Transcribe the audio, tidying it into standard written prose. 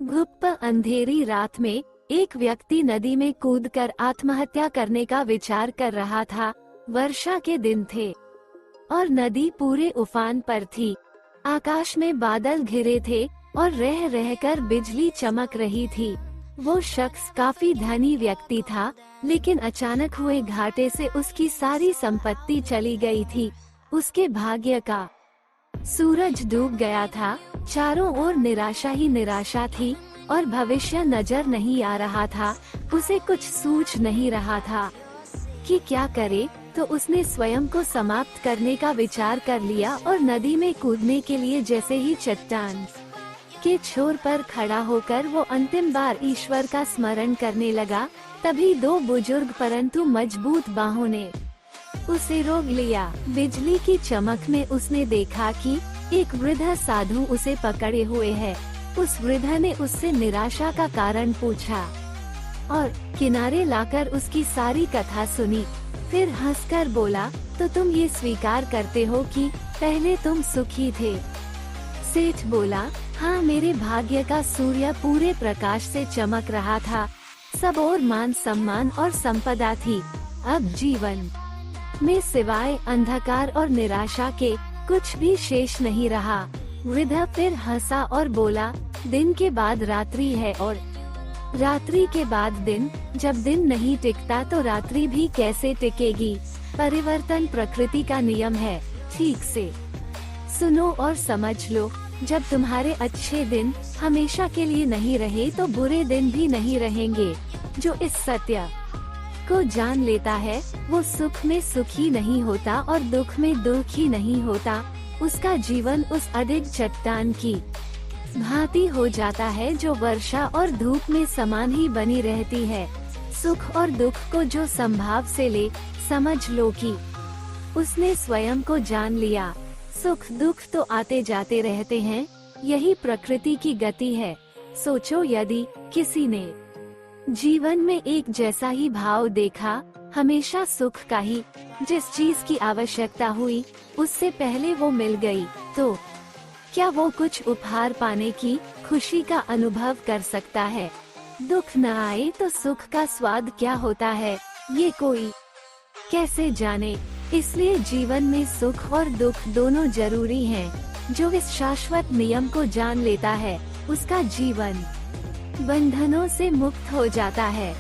गुप्त अंधेरी रात में एक व्यक्ति नदी में कूदकर आत्महत्या करने का विचार कर रहा था। वर्षा के दिन थे और नदी पूरे उफान पर थी। आकाश में बादल घिरे थे और रह रहकर बिजली चमक रही थी। वो शख्स काफी धनी व्यक्ति था, लेकिन अचानक हुए घाटे से उसकी सारी संपत्ति चली गई थी। उसके भाग्य का सूरज डूब गया था। चारों ओर निराशा ही निराशा थी और भविष्य नजर नहीं आ रहा था। उसे कुछ सूझ नहीं रहा था कि क्या करे, तो उसने स्वयं को समाप्त करने का विचार कर लिया और नदी में कूदने के लिए जैसे ही चट्टान के छोर पर खड़ा होकर वो अंतिम बार ईश्वर का स्मरण करने लगा, तभी दो बुजुर्ग परंतु मजबूत बाहों ने उसे रोक लिया। बिजली की चमक में उसने देखा कि एक वृद्ध साधु उसे पकड़े हुए है। उस वृद्ध ने उससे निराशा का कारण पूछा और किनारे लाकर उसकी सारी कथा सुनी। फिर हंसकर बोला, तो तुम ये स्वीकार करते हो कि पहले तुम सुखी थे? सेठ बोला, हाँ, मेरे भाग्य का सूर्य पूरे प्रकाश से चमक रहा था। सब और मान सम्मान और संपदा थी। अब जीवन में सिवाय अंधकार और निराशा के कुछ भी शेष नहीं रहा। वृद्ध फिर हंसा और बोला, दिन के बाद रात्रि है और रात्रि के बाद दिन। जब दिन नहीं टिकता तो रात्रि भी कैसे टिकेगी? परिवर्तन प्रकृति का नियम है। ठीक से सुनो और समझ लो। जब तुम्हारे अच्छे दिन हमेशा के लिए नहीं रहे तो बुरे दिन भी नहीं रहेंगे। जो इस सत्य को जान लेता है वो सुख में सुखी नहीं होता और दुख में दुखी नहीं होता। उसका जीवन उस अडिग चट्टान की भांति हो जाता है जो वर्षा और धूप में समान ही बनी रहती है। सुख और दुख को जो संभाव से ले, समझ लो कि उसने स्वयं को जान लिया। सुख दुख तो आते जाते रहते हैं, यही प्रकृति की गति है। सोचो, यदि किसी ने जीवन में एक जैसा ही भाव देखा, हमेशा सुख का ही, जिस चीज की आवश्यकता हुई उससे पहले वो मिल गई, तो क्या वो कुछ उपहार पाने की खुशी का अनुभव कर सकता है? दुख न आए तो सुख का स्वाद क्या होता है, ये कोई कैसे जाने? इसलिए जीवन में सुख और दुख दोनों जरूरी हैं। जो इस शाश्वत नियम को जान लेता है, उसका जीवन बंधनों से मुक्त हो जाता है।